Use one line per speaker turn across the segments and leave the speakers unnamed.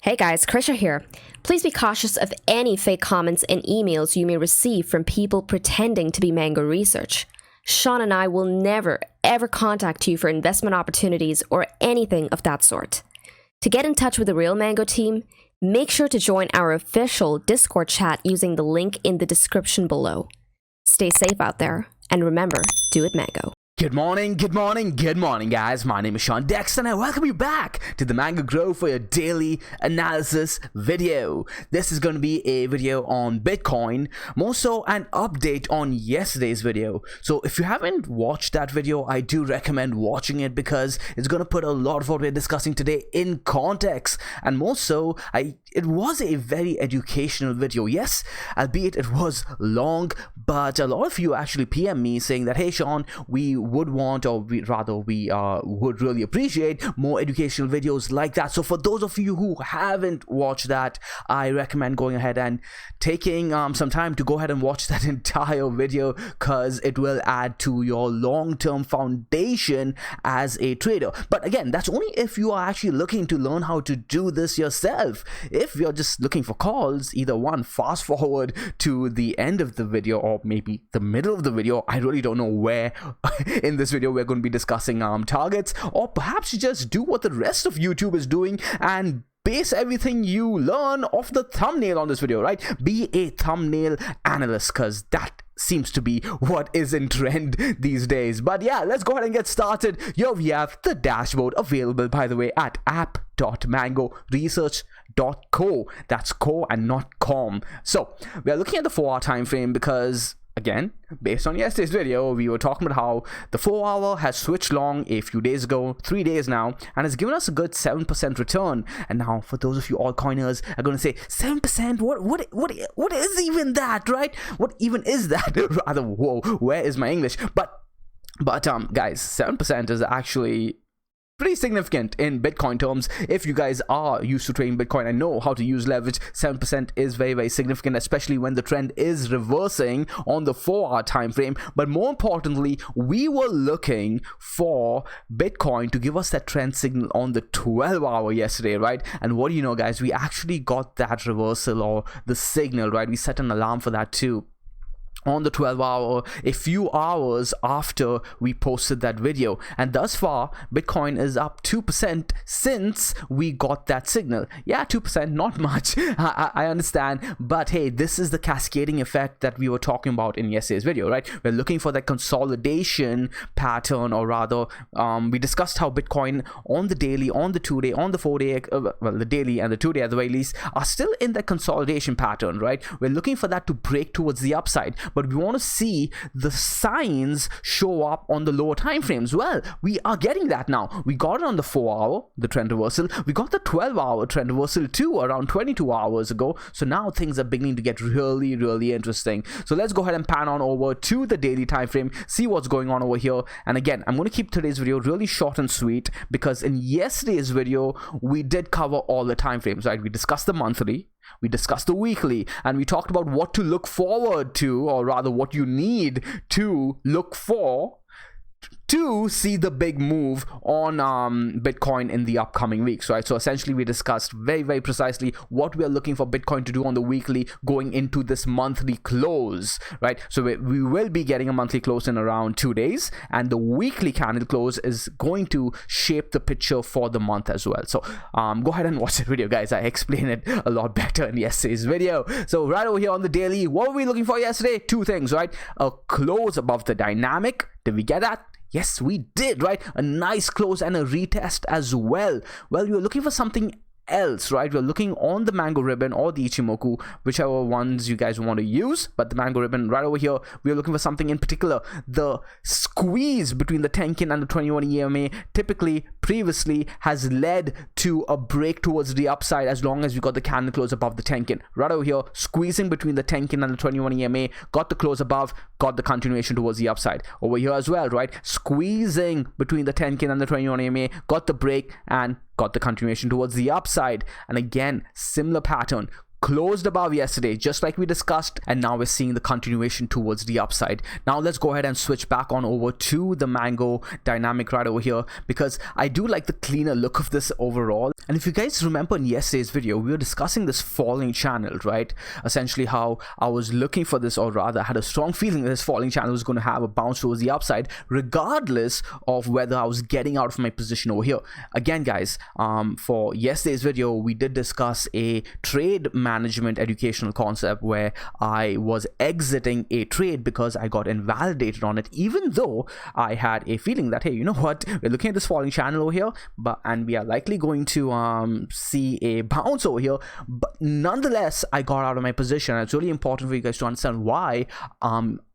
Hey guys, Krisha here. Please be cautious of any fake comments and emails you may receive from people pretending to be Mango Research. Sean and I will never, ever contact you for investment opportunities or anything of that sort. To get in touch with the real Mango team, make sure to join our official Discord chat using the link in the description below. Stay safe out there, and remember, do it Mango.
Good morning, guys. My name is Sean Dexter and I welcome you back to the Mango Grow for your daily analysis video. This is going to be a video on Bitcoin, more so an update on yesterday's video. So if you haven't watched that video, I do recommend watching it because it's going to put a lot of what we're discussing today in context. And more so, it was a very educational video. Yes, albeit it was long, but a lot of you actually PM me saying that, hey Sean, we would want, or we would really appreciate more educational videos like that. So for those of you who haven't watched that, I recommend going ahead and taking some time to go ahead and watch that entire video, because it will add to your long-term foundation as a trader. But again, that's only if you are actually looking to learn how to do this yourself. If you're just looking for calls, either one, fast forward to the end of the video or maybe the middle of the video. I really don't know where in this video we're going to be discussing targets, or perhaps you just do what the rest of YouTube is doing and base everything you learn off the thumbnail on this video, right? Be a thumbnail analyst, because that seems to be what is in trend these days. But yeah, let's go ahead and get started. Here we have the dashboard, available by the way at app.mangoresearch.co. That's co and not com. So we are looking at the 4-hour time frame because, again, based on yesterday's video, we were talking about how the 4-hour has switched long a few days ago, 3 days now, and has given us a good 7% return. And now, for those of you altcoiners are going to say, 7%? What is even that, right? What even is that? Rather, whoa, where is my English? But guys, 7% is actually pretty significant in Bitcoin terms. If you guys are used to trading Bitcoin and know how to use leverage, 7% is very, very significant, especially when the trend is reversing on the 4-hour time frame. But more importantly, we were looking for Bitcoin to give us that trend signal on the 12-hour yesterday, right? And what do you know, guys? We actually got that reversal, or the signal, right? We set an alarm for that too, on the 12-hour, a few hours after we posted that video. And thus far, Bitcoin is up 2% since we got that signal. Yeah, 2%, not much. I understand. But hey, this is the cascading effect that we were talking about in yesterday's video, right? We're looking for that consolidation pattern, or rather, we discussed how Bitcoin on the daily, on the 2-day, on the 4-day, well, the daily and the 2-day at the very least, are still in that consolidation pattern, right? We're looking for that to break towards the upside. But we want to see the signs show up on the lower time frames. Well, we are getting that now. We got it on the 4-hour, the trend reversal. We got the 12-hour trend reversal too around 22 hours ago. So now things are beginning to get really, really interesting. So let's go ahead and pan on over to the daily time frame, see what's going on over here. And again, I'm going to keep today's video really short and sweet, because in yesterday's video we did cover all the time frames, right? We discussed the monthly, we discussed the weekly, and we talked about what to look forward to, or rather what you need to look for to see the big move on Bitcoin in the upcoming weeks, right? So essentially we discussed very, very precisely what we are looking for Bitcoin to do on the weekly going into this monthly close, right? So we will be getting a monthly close in around 2 days, and the weekly candle close is going to shape the picture for the month as well. So go ahead and watch the video, guys. I explained it a lot better in yesterday's video. So right over here on the daily, what were we looking for yesterday? 2 things, right? A close above the dynamic. Did we get that? Yes, we did, right? A nice close and a retest as well. Well, we were looking for something else, right? We're looking on the Mango ribbon or the Ichimoku, whichever ones you guys want to use, but the Mango ribbon right over here, we're looking for something in particular. The squeeze between the Tenkin and the 21 EMA typically previously has led to a break towards the upside as long as we got the candle close above the Tenkin. Right over here, squeezing between the Tenkin and the 21 EMA, got the close above, got the continuation towards the upside. Over here as well, right? Squeezing between the Tenkin and the 21 EMA, got the break and got the continuation towards the upside. And again, similar pattern, closed above yesterday, just like we discussed, and now we're seeing the continuation towards the upside. Now let's go ahead and switch back on over to the Mango dynamic right over here, because I do like the cleaner look of this overall. And if you guys remember in yesterday's video, we were discussing this falling channel, right? Essentially how I was looking for this, or rather had a strong feeling that this falling channel was going to have a bounce towards the upside, regardless of whether I was getting out of my position over here. Again, guys, for yesterday's video, we did discuss a trade management educational concept where I was exiting a trade because I got invalidated on it, even though I had a feeling that, hey, you know what, we're looking at this falling channel over here, and we are likely going to see a bounce over here. But nonetheless, I got out of my position, and it's really important for you guys to understand why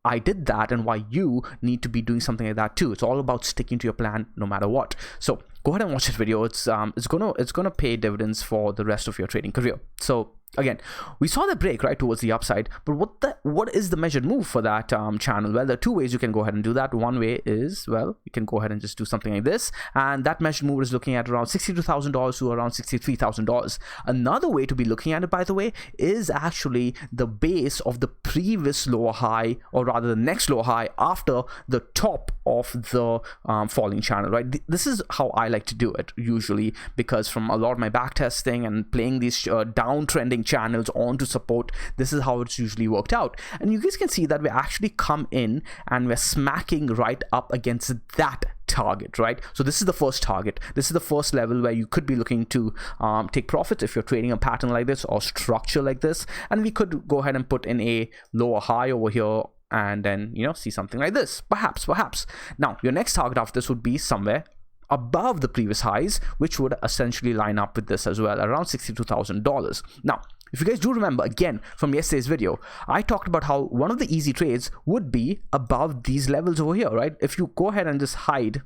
I did that and why you need to be doing something like that too. It's all about sticking to your plan no matter what. So go ahead and watch this video. It's gonna pay dividends for the rest of your trading career. So again, we saw the break right towards the upside, but what is the measured move for that channel? Well, there are two ways you can go ahead and do that. One way is, well, you can go ahead and just do something like this, and that measured move is looking at around $62,000 to around $63,000. Another way to be looking at it, by the way, is actually the base of the previous lower high, or rather the next lower high after the top of the falling channel, right? This is how I like to do it usually, because from a lot of my back testing and playing these downtrending channels onto support, this is how it's usually worked out. And you guys can see that we actually come in and we're smacking right up against that target, right? So this is the first target. This is the first level where you could be looking to take profits if you're trading a pattern like this or structure like this. And we could go ahead and put in a lower high over here, and then, you know, see something like this, perhaps. Now your next target after this would be somewhere above the previous highs, which would essentially line up with this as well, around $62,000. Now, if you guys do remember, again, from yesterday's video, I talked about how one of the easy trades would be above these levels over here, right? If you go ahead and just hide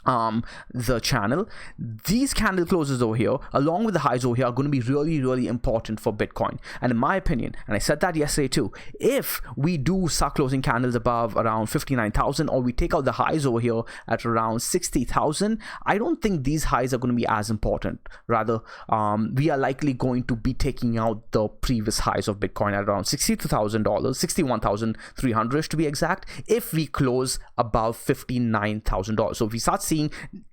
the channel, these candle closes over here along with the highs over here are going to be really important for Bitcoin. And in my opinion, and I said that yesterday too, if we do start closing candles above around 59,000, or we take out the highs over here at around 60,000, I don't think these highs are going to be as important. Rather, we are likely going to be taking out the previous highs of Bitcoin at around $62,000, 61,300 to be exact, if we close above $59,000. So if we start seeing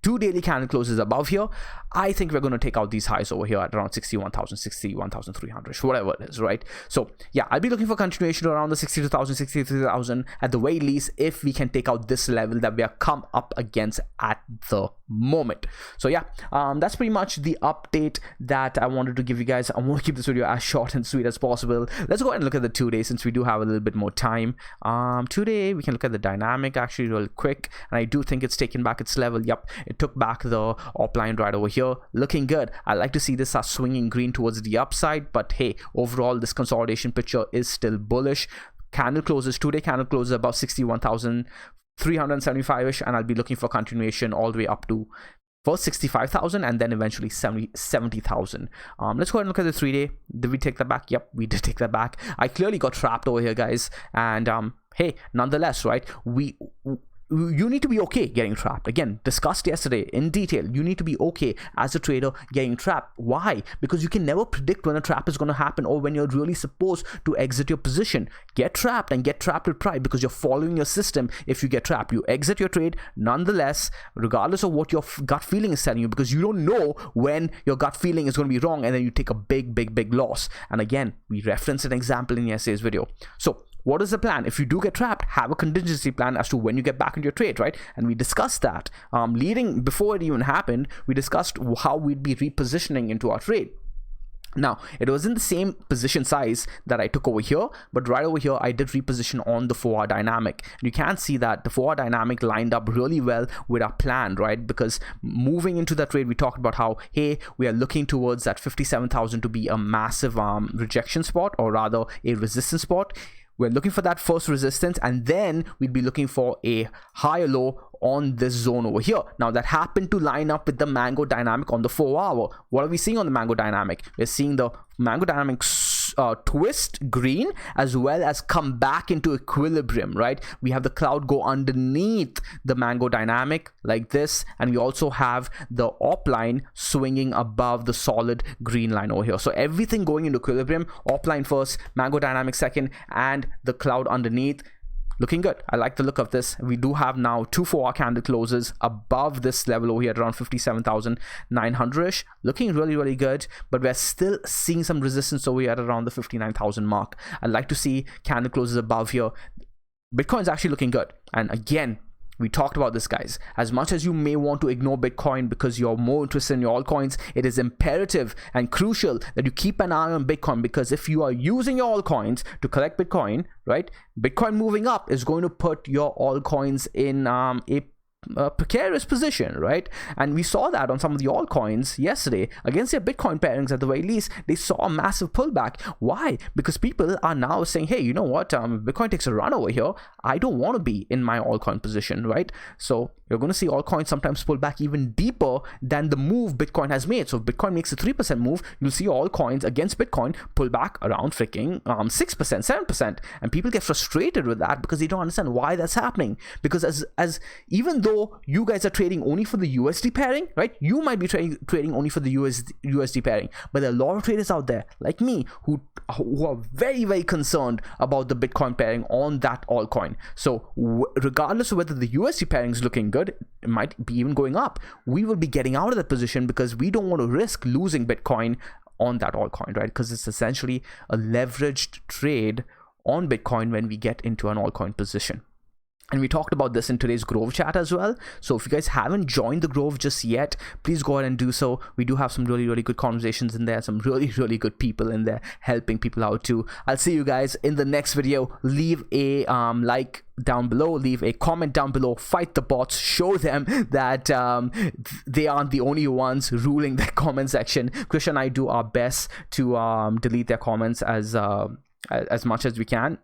two daily candle closes above here, I think we're going to take out these highs over here at around 61,000, 61,300, whatever it is, right? So yeah, I'll be looking for continuation around the 62,000, 63,000 at the very least, if we can take out this level that we are come up against at the moment. So yeah, that's pretty much the update that I wanted to give you guys. I want to keep this video as short and sweet as possible. Let's go ahead and look at the 2-day, since we do have a little bit more time. 2-day, we can look at the dynamic actually real quick, and I do think it's taken back its level. Yep, it took back the upline right over here, looking good. I like to see this start swinging green towards the upside, but hey, overall this consolidation picture is still bullish. Candle closes, 2-day candle closes about 61,375-ish, and I'll be looking for continuation all the way up to first 65,000 and then eventually 70,000. Let's go ahead and look at the 3-day. Did we take that back? Yep, we did take that back. I clearly got trapped over here, guys, and hey, nonetheless, right, you need to be okay getting trapped. Again, discussed yesterday in detail, you need to be okay as a trader getting trapped. Why? Because you can never predict when a trap is going to happen or when you're really supposed to exit your position. Get trapped, and get trapped with pride, because you're following your system. If you get trapped, you exit your trade nonetheless, regardless of what your gut feeling is telling you, because you don't know when your gut feeling is going to be wrong, and then you take a big loss. And again, we referenced an example in yesterday's video. So what is the plan? If you do get trapped, have a contingency plan as to when you get back into your trade, right? And we discussed that before it even happened. We discussed how we'd be repositioning into our trade. Now, it wasn't the same position size that I took over here, but right over here, I did reposition on the 4-hour dynamic. And you can see that the 4-hour dynamic lined up really well with our plan, right? Because moving into that trade, we talked about how, hey, we are looking towards that 57,000 to be a massive rejection spot, or rather a resistance spot. We're looking for that first resistance, and then we'd be looking for a higher low on this zone over here. Now, that happened to line up with the mango dynamic on the 4-hour. What are we seeing on the mango dynamic? We're seeing the mango dynamic twist green as well as come back into equilibrium, right? We have the cloud go underneath the mango dynamic like this, and we also have the op line swinging above the solid green line over here. So everything going into equilibrium, op line first, mango dynamic second, and the cloud underneath. Looking good. I like the look of this. We do have now 2 4-hour candle closes above this level over here at around 57,900-ish. Looking really, really good, but we're still seeing some resistance over here at around the 59,000 mark. I'd like to see candle closes above here. Bitcoin's actually looking good. And again, we talked about this, guys. As much as you may want to ignore Bitcoin because you're more interested in your altcoins, it is imperative and crucial that you keep an eye on Bitcoin, because if you are using your altcoins to collect Bitcoin, right, Bitcoin moving up is going to put your altcoins in a precarious position, right? And we saw that on some of the altcoins yesterday against their Bitcoin pairings. At the very least, they saw a massive pullback. Why? Because people are now saying, hey, you know what, Bitcoin takes a run over here, I don't want to be in my altcoin position, right? So you're going to see altcoins sometimes pull back even deeper than the move Bitcoin has made. So if Bitcoin makes a 3% move, you'll see altcoins against Bitcoin pull back around freaking 6%, 7%. And people get frustrated with that because they don't understand why that's happening. Because as even though you guys are trading only for the USD pairing, right? You might be trading only for the USD pairing, but there are a lot of traders out there like me who are very, very concerned about the Bitcoin pairing on that altcoin. So regardless of whether the USD pairing is looking good, it might be even going up, we will be getting out of that position because we don't want to risk losing Bitcoin on that altcoin, right? Because it's essentially a leveraged trade on Bitcoin when we get into an altcoin position. And we talked about this in today's Grove chat as well. So if you guys haven't joined the Grove just yet, please go ahead and do so. We do have some really, really good conversations in there. Some really, really good people in there helping people out too. I'll see you guys in the next video. Leave a like down below, leave a comment down below, fight the bots, show them that they aren't the only ones ruling the comment section. Krish and I do our best to delete their comments as much as we can.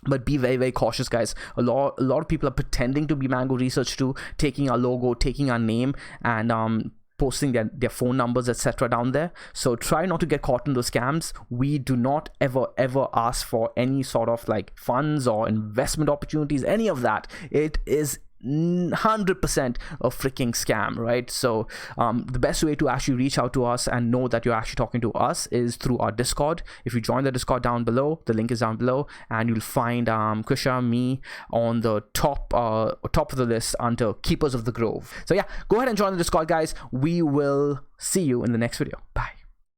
But be very, very cautious, guys. A lot of people are pretending to be Mango Research too, taking our logo, taking our name, and posting their phone numbers, etc. down there. So try not to get caught in those scams. We do not ever ask for any sort of like funds or investment opportunities, any of that. It is 100% a freaking scam, right? So the best way to actually reach out to us and know that you're actually talking to us is through our Discord. If you join the Discord down below, the link is down below, and you'll find Krisha, me on the top of the list under Keepers of the Grove. So yeah, go ahead and join the Discord, guys. We will see you in the next video. Bye.